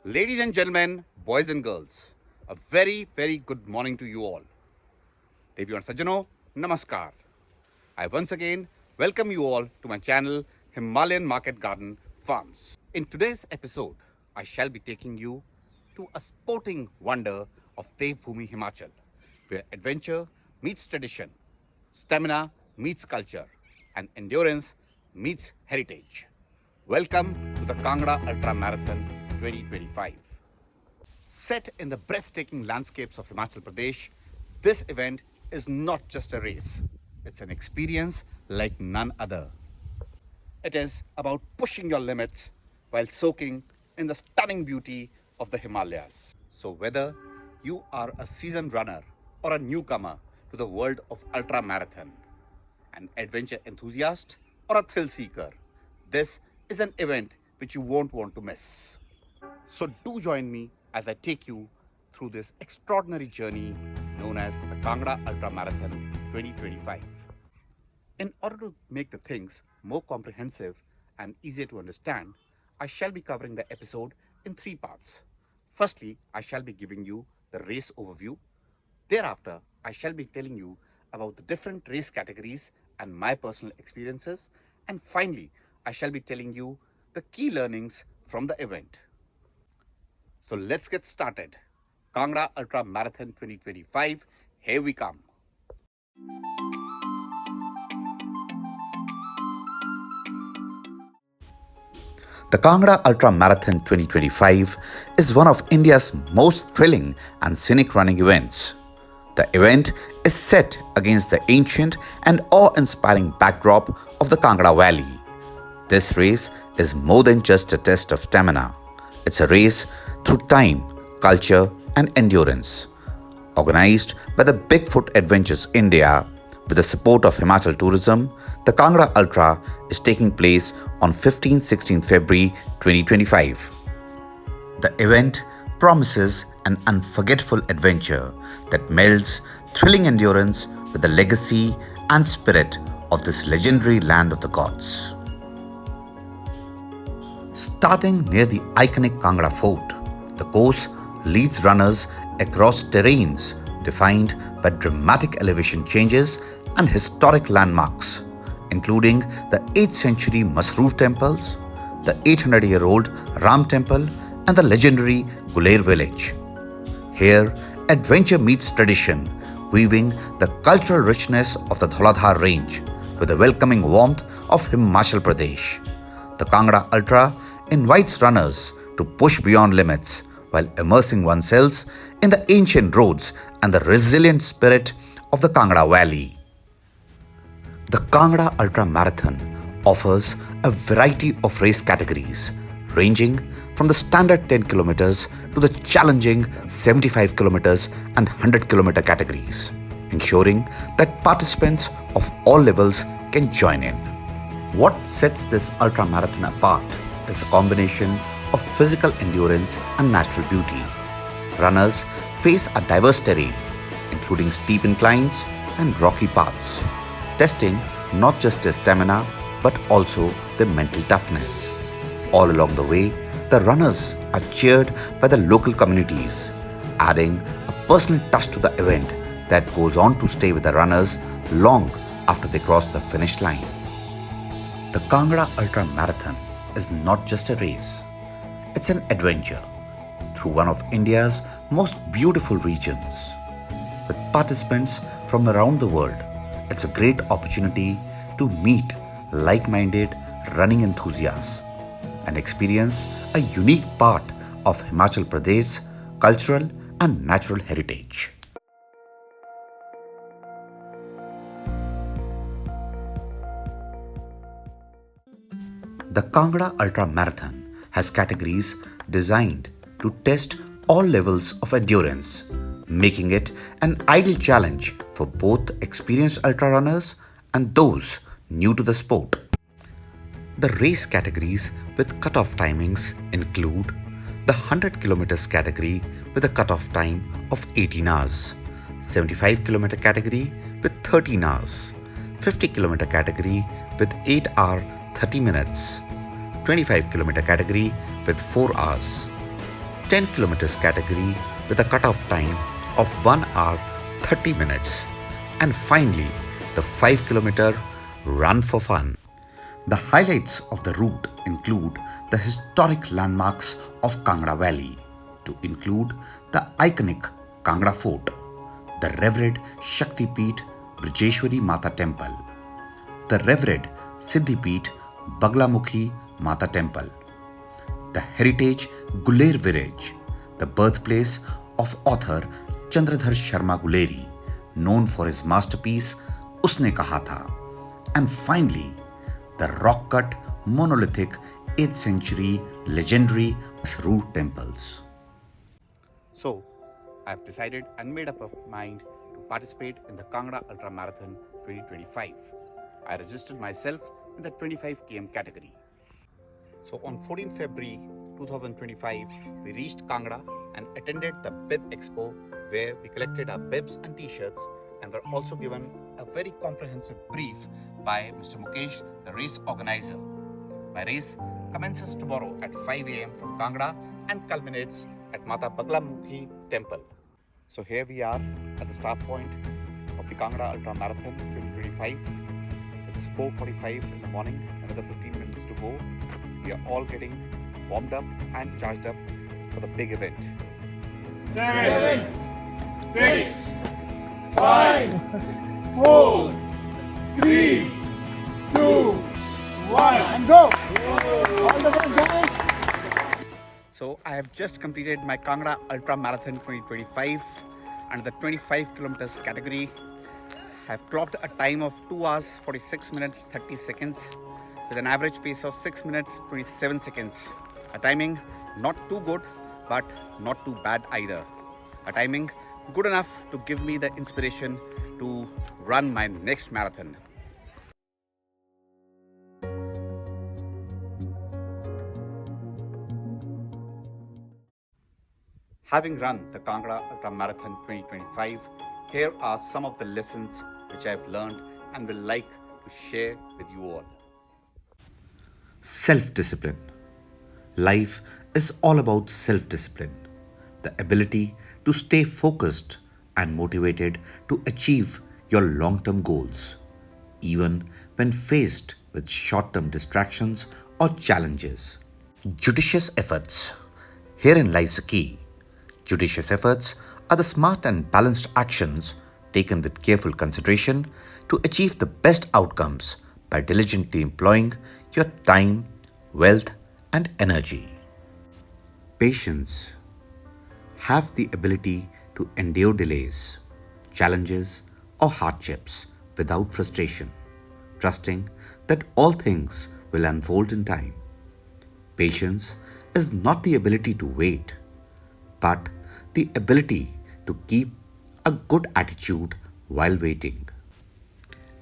Ladies and gentlemen, boys and girls, a very good morning to you all. Devi and Sajjano, Namaskar. I once again welcome you all to my channel Himalayan Market Garden Farms. In today's episode, I shall be taking you to a sporting wonder of Devbhoomi, Himachal, where adventure meets tradition, stamina meets culture, and endurance meets heritage. Welcome to the Kangra Ultra Marathon 2025. Set in the breathtaking landscapes of Himachal Pradesh, this event is not just a race, it's an experience like none other. It is about pushing your limits while soaking in the stunning beauty of the Himalayas. So, whether you are a seasoned runner or a newcomer to the world of ultra marathon, an adventure enthusiast or a thrill seeker, this is an event which you won't want to miss. So do join me as I take you through this extraordinary journey known as the Kangra Ultra Marathon 2025. In order to make the things more comprehensive and easier to understand, I shall be covering the episode in three parts. Firstly, I shall be giving you the race overview. Thereafter, I shall be telling you about the different race categories and my personal experiences. And finally, I shall be telling you the key learnings from the event. So let's get started. Kangra Ultra Marathon 2025, here we come. The Kangra Ultra Marathon 2025 is one of India's most thrilling and scenic running events. The event is set against the ancient and awe-inspiring backdrop of the Kangra Valley. This race is more than just a test of stamina. It's a race through time, culture, and endurance. Organized by the Bigfoot Adventures India, with the support of Himachal Tourism, the Kangra Ultra is taking place on 15-16 February 2025. The event promises an unforgettable adventure that melds thrilling endurance with the legacy and spirit of this legendary land of the gods. Starting near the iconic Kangra Fort, the course leads runners across terrains defined by dramatic elevation changes and historic landmarks, including the 8th century Masroor temples, the 800-year-old Ram temple, and the legendary Guler village. Here, adventure meets tradition, weaving the cultural richness of the Dhauladhar range with the welcoming warmth of Himachal Pradesh. The Kangra Ultra invites runners to push beyond limits while immersing oneself in the ancient roads and the resilient spirit of the Kangra Valley. The Kangra Ultra Marathon offers a variety of race categories, ranging from the standard 10 kilometers to the challenging 75 kilometers and 100 kilometer categories, ensuring that participants of all levels can join in. What sets this ultra marathon apart is a combination of physical endurance and natural beauty. Runners face a diverse terrain, including steep inclines and rocky paths, testing not just their stamina but also their mental toughness. All along the way, the runners are cheered by the local communities, adding a personal touch to the event that goes on to stay with the runners long after they cross the finish line. The Kangra Ultra Marathon is not just a race, it's an adventure through one of India's most beautiful regions. With participants from around the world, it's a great opportunity to meet like-minded running enthusiasts and experience a unique part of Himachal Pradesh's cultural and natural heritage. The Kangra Ultra Marathon has categories designed to test all levels of endurance, making it an ideal challenge for both experienced ultra runners and those new to the sport. The race categories with cutoff timings include the 100 kilometers category with a cutoff time of 18 hours, 75 kilometer category with 13 hours, 50 kilometer category with 8 hours 30 minutes, 25 kilometer category with 4 hours, 10 kilometers category with a cutoff time of 1 hour 30 minutes, and finally the 5 kilometer run for fun. The highlights of the route include the historic landmarks of Kangra Valley, to include the iconic Kangra Fort, the Revered Shakti Peeth Brijeshwari Mata Temple, the Revered Siddhi Peeth Baglamukhi Mata Temple, the heritage Guler village, the birthplace of author Chandradhar Sharma Guleri, known for his masterpiece Usne Kaha Tha, and finally the rock-cut monolithic 8th century legendary root temples. So, I've decided and made up my mind to participate in the Kangra Ultra Marathon 2025. I registered myself in the 25 km category. So on 14th February 2025, we reached Kangra and attended the Bib Expo, where we collected our bibs and t-shirts and were also given a very comprehensive brief by Mr. Mukesh, the race organizer. My race commences tomorrow at 5 a.m. from Kangra and culminates at Mata Baglamukhi Temple. So here we are at the start point of the Kangra Ultra Marathon 2025. It's 4:45 in the morning, another 15 minutes to go. We are all getting warmed up and charged up for the big event. 7, 6, 5, 4, 3, 2, 1, and go! All the way, guys! So I have just completed my Kangra Ultra Marathon 2025 and the 25 kilometers category. I have clocked a time of 2 hours 46 minutes 30 seconds with an average pace of 6 minutes 27 seconds. A timing not too good but not too bad either. A timing good enough to give me the inspiration to run my next marathon. Having run the Kangra Ultra Marathon 2025, here are some of the lessons which I have learned and will like to share with you all. Self-discipline. Life is all about self-discipline, the ability to stay focused and motivated to achieve your long-term goals, even when faced with short-term distractions or challenges. Judicious efforts. Herein lies the key. Judicious efforts are the smart and balanced actions taken with careful consideration to achieve the best outcomes by diligently employing your time, wealth, and energy. Patience. Have the ability to endure delays, challenges, or hardships without frustration, trusting that all things will unfold in time. Patience is not the ability to wait, but the ability to keep a good attitude while waiting.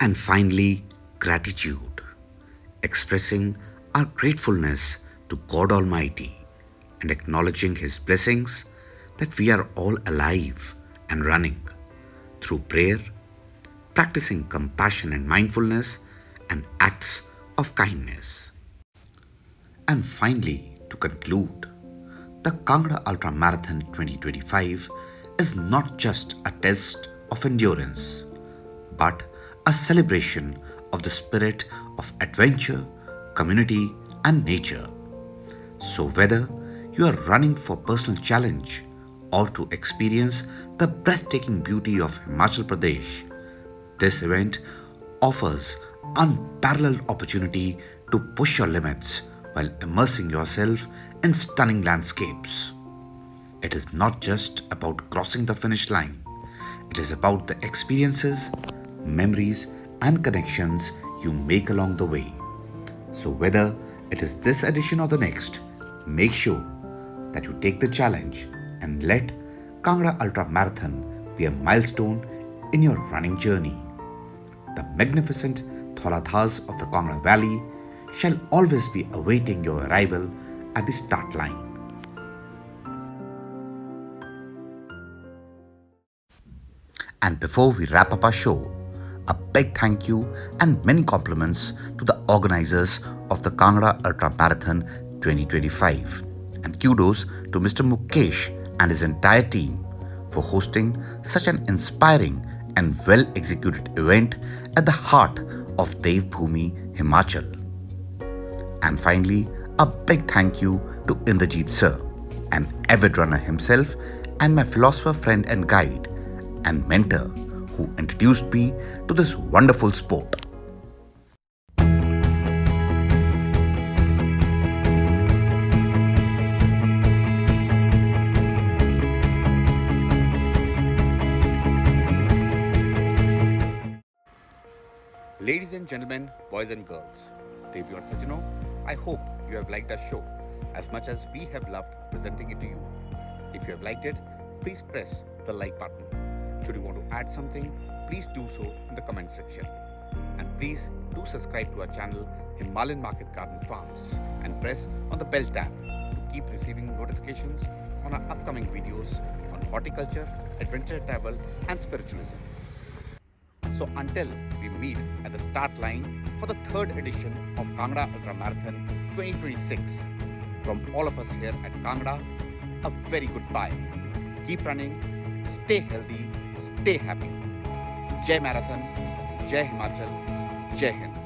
And finally, gratitude, expressing our gratefulness to God Almighty and acknowledging His blessings that we are all alive and running through prayer, practicing compassion and mindfulness, and acts of kindness. And finally, to conclude, the Kangra Ultra Marathon 2025 is not just a test of endurance, but a celebration of the spirit of adventure, community, and nature. So whether you are running for personal challenge or to experience the breathtaking beauty of Himachal Pradesh, this event offers unparalleled opportunity to push your limits while immersing yourself in stunning landscapes. It is not just about crossing the finish line. It is about the experiences, memories, and connections you make along the way. So whether it is this edition or the next, make sure that you take the challenge and let Kangra Ultra Marathon be a milestone in your running journey. The magnificent Tholathas of the Kangra Valley shall always be awaiting your arrival at the start line. And before we wrap up our show, a big thank you and many compliments to the organizers of the Kangra Ultra Marathon 2025 And kudos to Mr. Mukesh and his entire team for hosting such an inspiring and well-executed event at the heart of Devbhoomi, Himachal. And finally, a big thank you to Indrajit sir, an avid runner himself and my philosopher friend and guide and mentor who introduced me to this wonderful sport. Ladies and gentlemen, boys and girls, Devyor Sajano, I hope you have liked our show as much as we have loved presenting it to you. If you have liked it, please press the like button. Should you want to add something, please do so in the comment section. And please do subscribe to our channel Himalayan Market Garden Farms and press on the bell tab to keep receiving notifications on our upcoming videos on horticulture, adventure travel and spiritualism. So until we meet at the start line for the third edition of Kangra Ultra Marathon 2026, from all of us here at Kangra, a very good bye. Keep running, stay healthy, stay happy. Jai Marathon, Jai Himachal, Jai Hind.